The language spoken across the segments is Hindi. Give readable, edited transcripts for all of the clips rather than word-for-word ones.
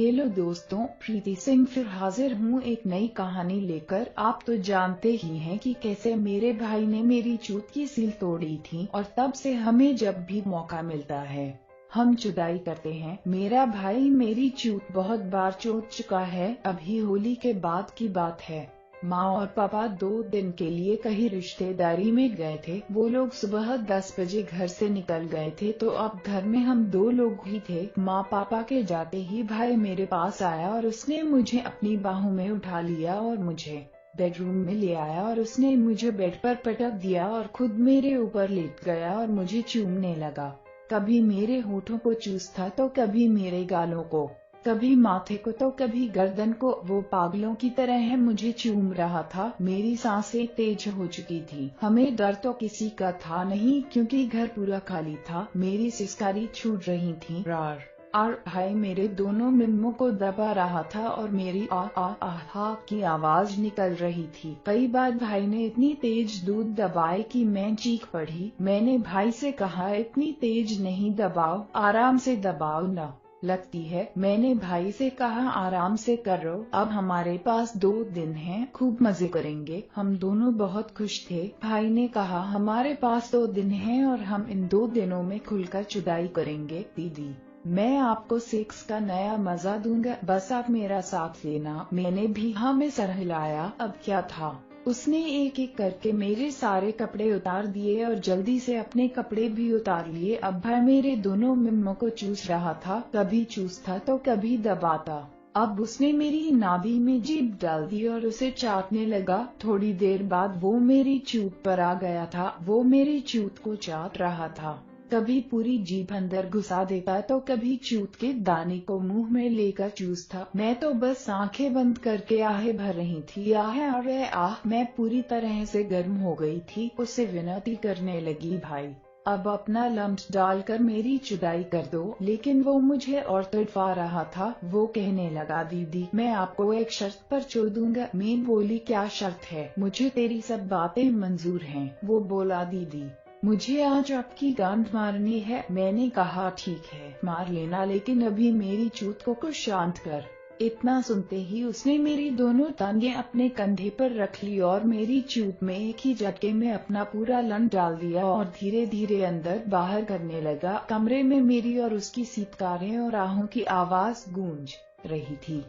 हेलो दोस्तों, प्रीति सिंह फिर हाजिर हूँ एक नई कहानी लेकर। आप तो जानते ही हैं कि कैसे मेरे भाई ने मेरी चूत की सील तोड़ी थी और तब से हमें जब भी मौका मिलता है हम चुदाई करते हैं। मेरा भाई मेरी चूत बहुत बार चोट चुका है। अभी होली के बाद की बात है। माँ और पापा 2 दिन के लिए कहीं रिश्तेदारी में गए थे। वो लोग सुबह 10 बजे घर से निकल गए थे, तो अब घर में हम 2 लोग ही थे। माँ पापा के जाते ही भाई मेरे पास आया और उसने मुझे अपनी बाहों में उठा लिया और मुझे बेडरूम में ले आया और उसने मुझे बेड पर पटक दिया और खुद मेरे ऊपर लेट गया और मुझे चूमने लगा। कभी मेरे होठों को चूसता तो कभी मेरे गालों को, कभी माथे को तो कभी गर्दन को। वो पागलों की तरह मुझे चूम रहा था। मेरी सांसें तेज हो चुकी थी। हमें डर तो किसी का था नहीं क्योंकि घर पूरा खाली था। मेरी सिसकारी छूट रही थी। रार और भाई मेरे दोनों निम्मों को दबा रहा था और मेरी आ आ आहा की आवाज निकल रही थी। कई बार भाई ने इतनी तेज दूध दबाए कि मैं चीख पड़ी। मैंने भाई से कहा, इतनी तेज नहीं दबाओ, आराम से दबाओ ना लगती है। मैंने भाई से कहा, आराम से करो। अब हमारे पास 2 दिन हैं, खूब मजे करेंगे। हम दोनों बहुत खुश थे। भाई ने कहा, हमारे पास 2 दिन हैं और हम इन 2 दिनों में खुलकर चुदाई करेंगे। दीदी, मैं आपको सेक्स का नया मजा दूंगा, बस आप मेरा साथ लेना। मैंने भी हाँ में सर हिलाया। अब क्या था, उसने एक एक करके मेरे सारे कपड़े उतार दिए और जल्दी से अपने कपड़े भी उतार लिए। अब भाई मेरे दोनों निम्मों को चूस रहा था, कभी चूसता तो कभी दबाता। अब उसने मेरी नाभि में जीभ डाल दी और उसे चाटने लगा। थोड़ी देर बाद वो मेरी चूत पर आ गया था। वो मेरी चूत को चाट रहा था। कभी पूरी जीभ अंदर घुसा देता तो कभी चूत के दाने को मुंह में लेकर चूसता। मैं तो बस आंखें बंद करके आहें भर रही थी। आह अरे आह, मैं पूरी तरह से गर्म हो गई थी। उससे विनती करने लगी, भाई अब अपना लम्स डालकर मेरी चुदाई कर दो। लेकिन वो मुझे और तड़पा रहा था। वो कहने लगा, दीदी मैं आपको एक शर्त पर छोड़ दूंगा। मैं बोली, क्या शर्त है? मुझे तेरी सब बातें मंजूर हैं। वो बोला, दीदी मुझे आज आपकी गांड मारनी है। मैंने कहा, ठीक है मार लेना, लेकिन अभी मेरी चूत को कुछ शांत कर। इतना सुनते ही उसने मेरी दोनों टांगें अपने कंधे पर रख ली और मेरी चूत में एक ही झटके में अपना पूरा लन डाल दिया और धीरे धीरे अंदर बाहर करने लगा। कमरे में मेरी और उसकी सीतकारें और आहों की आवाज गूंज रही थी।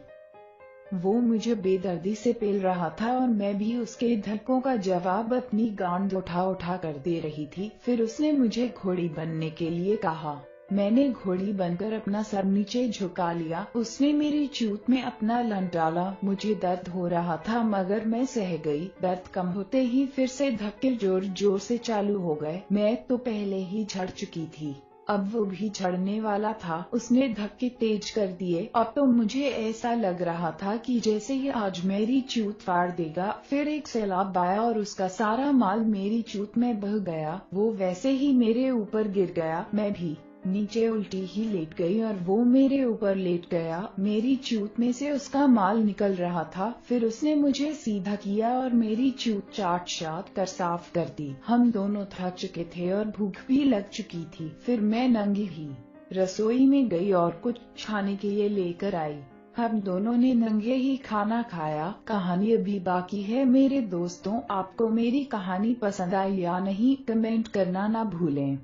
वो मुझे बेदर्दी से पेल रहा था और मैं भी उसके धक्कों का जवाब अपनी गांड उठा उठा कर दे रही थी। फिर उसने मुझे घोड़ी बनने के लिए कहा। मैंने घोड़ी बनकर अपना सर नीचे झुका लिया। उसने मेरी चूत में अपना लन डाला। मुझे दर्द हो रहा था मगर मैं सह गई। दर्द कम होते ही फिर से धक्के जोर जोर से चालू हो गए। मैं तो पहले ही झड़ चुकी थी, अब वो भी झड़ने वाला था। उसने धक्के तेज कर दिए। अब तो मुझे ऐसा लग रहा था कि जैसे ही आज मेरी चूत फाड़ देगा। फिर एक सैलाब आया और उसका सारा माल मेरी चूत में बह गया। वो वैसे ही मेरे ऊपर गिर गया। मैं भी नीचे उल्टी ही लेट गई और वो मेरे ऊपर लेट गया। मेरी चूत में से उसका माल निकल रहा था। फिर उसने मुझे सीधा किया और मेरी चूत चाट चाट कर साफ कर दी। हम दोनों थक चुके थे और भूख भी लग चुकी थी। फिर मैं नंगी ही रसोई में गई और कुछ खाने के लिए लेकर आई। हम दोनों ने नंगे ही खाना खाया। कहानी अभी बाकी है मेरे दोस्तों। आपको मेरी कहानी पसंद आई या नहीं, कमेंट करना ना भूलें।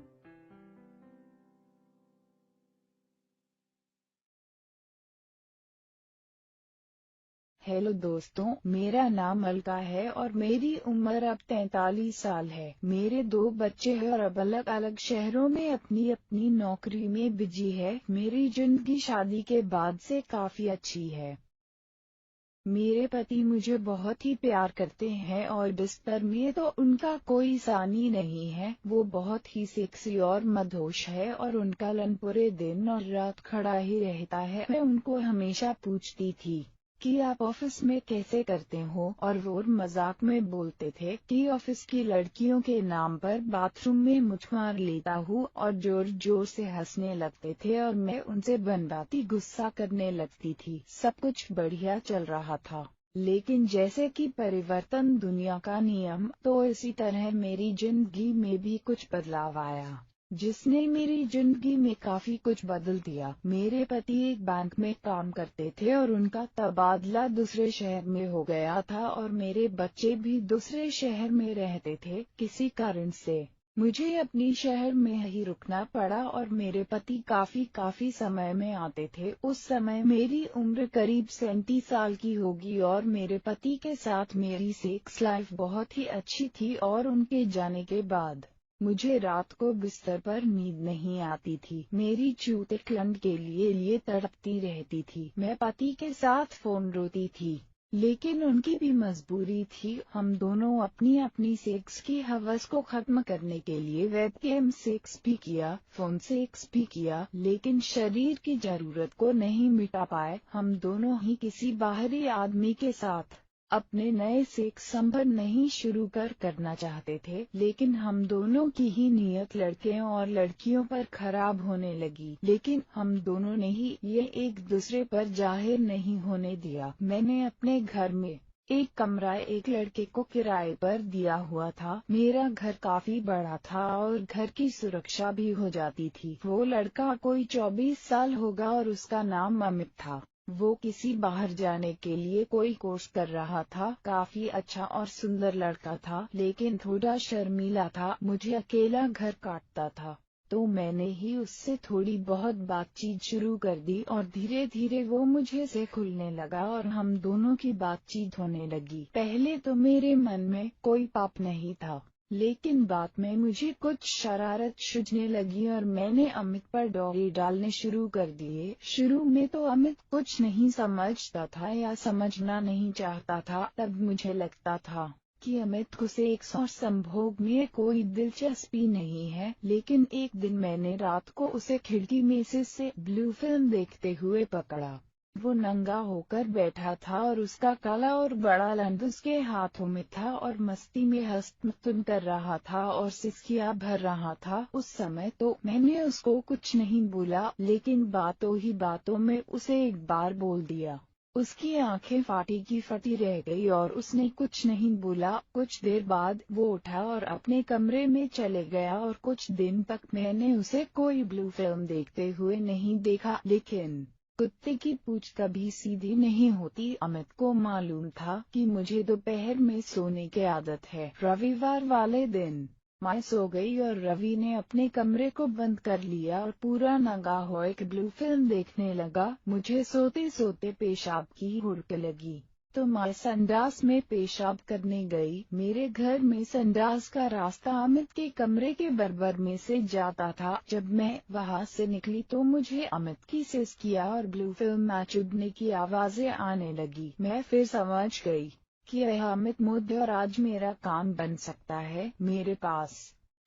हेलो दोस्तों, मेरा नाम अलका है और मेरी उम्र अब 43 साल है। मेरे 2 बच्चे हैं और अब अलग अलग शहरों में अपनी अपनी नौकरी में बिजी है। मेरी जिंदगी शादी के बाद से काफी अच्छी है। मेरे पति मुझे बहुत ही प्यार करते हैं और बिस्तर में तो उनका कोई सानी नहीं है। वो बहुत ही सेक्सी और मदहोश है और उनका लन पूरे दिन और रात खड़ा ही रहता है। मैं उनको हमेशा पूछती थी कि आप ऑफिस में कैसे करते हो, और वो मजाक में बोलते थे कि ऑफिस की लड़कियों के नाम पर बाथरूम में मुझ मार लेता हूँ, और जोर जोर से हंसने लगते थे और मैं उनसे बनवाती गुस्सा करने लगती थी। सब कुछ बढ़िया चल रहा था, लेकिन जैसे कि परिवर्तन दुनिया का नियम, तो इसी तरह मेरी जिंदगी में भी कुछ बदलाव आया। जिसने मेरी जिंदगी में काफी कुछ बदल दिया। मेरे पति एक बैंक में काम करते थे और उनका तबादला दूसरे शहर में हो गया था और मेरे बच्चे भी दूसरे शहर में रहते थे। किसी कारण से मुझे अपनी शहर में ही रुकना पड़ा और मेरे पति काफी समय में आते थे। उस समय मेरी उम्र करीब 37 साल की होगी और मेरे पति के साथ मेरी सेक्स लाइफ बहुत ही अच्छी थी और उनके जाने के बाद मुझे रात को बिस्तर पर नींद नहीं आती थी। मेरी चूत एक लंड के लिए तड़पती रहती थी। मैं पति के साथ फोन रोती थी, लेकिन उनकी भी मजबूरी थी। हम दोनों अपनी अपनी सेक्स की हवस को खत्म करने के लिए वेबकैम सेक्स भी किया, फोन सेक्स भी किया, लेकिन शरीर की जरूरत को नहीं मिटा पाए। हम दोनों ही किसी बाहरी आदमी के साथ अपने नए सेक्स संबंध नहीं शुरू करना चाहते थे, लेकिन हम दोनों की ही नीयत लड़के और लड़कियों पर खराब होने लगी। लेकिन हम दोनों ने ही ये एक दूसरे पर जाहिर नहीं होने दिया। मैंने अपने घर में एक कमरा एक लड़के को किराए पर दिया हुआ था। मेरा घर काफी बड़ा था और घर की सुरक्षा भी हो जाती थी। वो लड़का कोई 24 साल होगा और उसका नाम अमित था। वो किसी बाहर जाने के लिए कोई कोर्स कर रहा था। काफी अच्छा और सुंदर लड़का था, लेकिन थोड़ा शर्मीला था। मुझे अकेला घर काटता था, तो मैंने ही उससे थोड़ी बहुत बातचीत शुरू कर दी और धीरे धीरे वो मुझे से खुलने लगा और हम दोनों की बातचीत होने लगी। पहले तो मेरे मन में कोई पाप नहीं था, लेकिन बाद में मुझे कुछ शरारत सूझने लगी और मैंने अमित पर डोरी डालने शुरू कर दिए। शुरू में तो अमित कुछ नहीं समझता था या समझना नहीं चाहता था। तब मुझे लगता था कि अमित को सेक्स और संभोग में कोई दिलचस्पी नहीं है। लेकिन एक दिन मैंने रात को उसे खिड़की में से ब्लू फिल्म देखते हुए पकड़ा। वो नंगा होकर बैठा था और उसका काला और बड़ा लंड उसके हाथों में था और मस्ती में हस्तमैथुन कर रहा था और सिसकियां भर रहा था। उस समय तो मैंने उसको कुछ नहीं बोला, लेकिन बातों ही बातों में उसे एक बार बोल दिया। उसकी आंखें फाटी की फटी रह गई और उसने कुछ नहीं बोला। कुछ देर बाद वो उठा और अपने कमरे में चले गया और कुछ दिन तक मैंने उसे कोई ब्लू फिल्म देखते हुए नहीं देखा। लेकिन कुत्ते की पूंछ कभी सीधी नहीं होती। अमित को मालूम था कि मुझे दोपहर में सोने की आदत है। रविवार वाले दिन मैं सो गई और रवि ने अपने कमरे को बंद कर लिया और पूरा नंगा हो एक ब्लू फिल्म देखने लगा। मुझे सोते सोते पेशाब की हुड़क लगी, तो मैं संडास में पेशाब करने गई। मेरे घर में संडास का रास्ता अमित के कमरे के बराबर में से जाता था। जब मैं वहां से निकली तो मुझे अमित की सिसकियां और ब्लू फिल्म में चुभने की आवाजें आने लगी। मैं फिर समझ गई कि यह अमित मुद्दे और आज मेरा काम बन सकता है। मेरे पास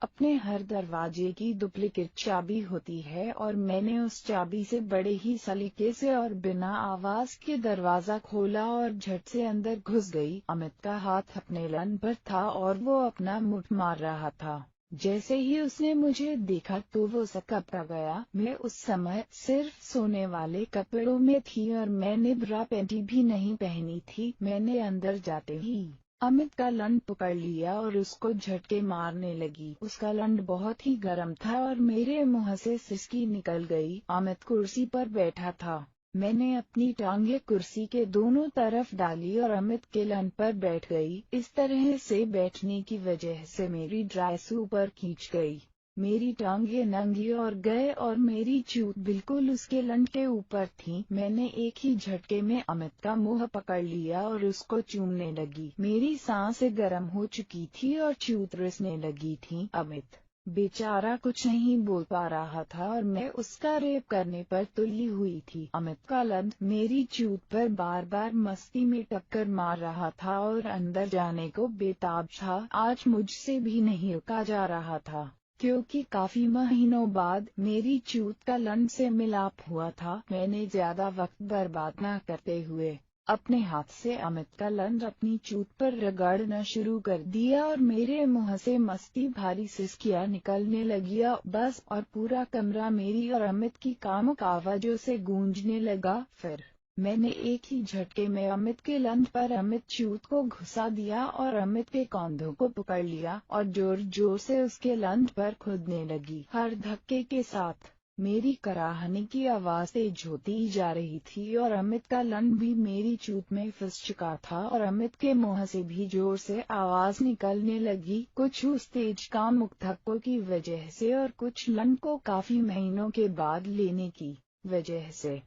अपने हर दरवाजे की डुप्लीकेट चाबी होती है और मैंने उस चाबी से बड़े ही सलीके से और बिना आवाज के दरवाजा खोला और झट से अंदर घुस गई। अमित का हाथ अपने लन पर था और वो अपना मुठ मार रहा था। जैसे ही उसने मुझे देखा तो वो सकपा गया। मैं उस समय सिर्फ सोने वाले कपड़ों में थी और मैंने ब्रा पैंटी भी नहीं पहनी थी। मैंने अंदर जाते ही अमित का लंड पकड़ लिया और उसको झटके मारने लगी। उसका लंड बहुत ही गर्म था और मेरे मुंह से सिसकी निकल गई। अमित कुर्सी पर बैठा था। मैंने अपनी टांगे कुर्सी के दोनों तरफ डाली और अमित के लंड पर बैठ गई। इस तरह से बैठने की वजह से मेरी ड्रेस ऊपर खींच गई। मेरी टांगे नंगी और गए और मेरी चूत बिल्कुल उसके लंड के ऊपर थी। मैंने एक ही झटके में अमित का मुंह पकड़ लिया और उसको चूमने लगी। मेरी सांसें गर्म हो चुकी थी और चूत रिसने लगी थी। अमित बेचारा कुछ नहीं बोल पा रहा था और मैं उसका रेप करने पर तुली हुई थी। अमित का लंड मेरी चूत पर बार बार मस्ती में टक्कर मार रहा था और अंदर जाने को बेताब था। आज मुझसे भी नहीं रुका जा रहा था, क्योंकि काफी महीनों बाद मेरी चूत का लंड से मिलाप हुआ था। मैंने ज्यादा वक्त बर्बाद न करते हुए अपने हाथ से अमित का लंड अपनी चूत पर रगड़ना शुरू कर दिया और मेरे मुंह से मस्ती भारी सिसकियां निकलने लगी बस, और पूरा कमरा मेरी और अमित की कामुक आवाजों से गूंजने लगा। फिर मैंने एक ही झटके में अमित के लंड पर अमित चूत को घुसा दिया और अमित के कंधों को पकड़ लिया और जोर जोर से उसके लंड पर कूदने लगी। हर धक्के के साथ मेरी कराहने की आवाज तेज होती जा रही थी और अमित का लंड भी मेरी चूत में फंस चुका था और अमित के मुंह से भी जोर से आवाज निकलने लगी, कुछ उस तेज कामुक धक्कों की वजह से और कुछ लंड को काफी महीनों के बाद लेने की वजह से।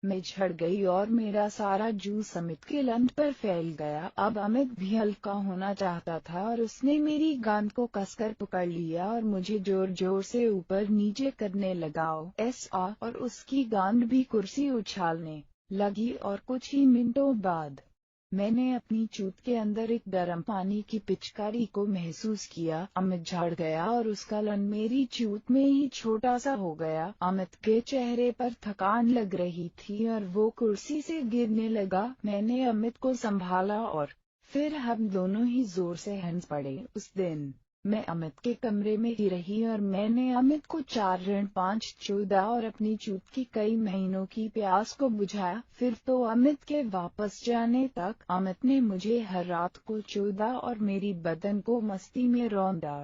मैं झड़ गई और मेरा सारा जूस अमित के लंड पर फैल गया। अब अमित भी हल्का होना चाहता था और उसने मेरी गांड को कसकर पकड़ लिया और मुझे जोर जोर से ऊपर नीचे करने लगा। और उसकी गांड भी कुर्सी उछालने लगी और कुछ ही मिनटों बाद मैंने अपनी चूत के अंदर एक गर्म पानी की पिचकारी को महसूस किया। अमित झड़ गया और उसका लंड मेरी चूत में ही छोटा सा हो गया। अमित के चेहरे पर थकान लग रही थी और वो कुर्सी से गिरने लगा। मैंने अमित को संभाला और फिर हम दोनों ही जोर से हंस पड़े। उस दिन मैं अमित के कमरे में ही रही और मैंने अमित को 4 ऋण 5 14 और अपनी चूत की कई महीनों की प्यास को बुझाया। फिर तो अमित के वापस जाने तक अमित ने मुझे हर रात को 14 और मेरी बदन को मस्ती में रौंदा।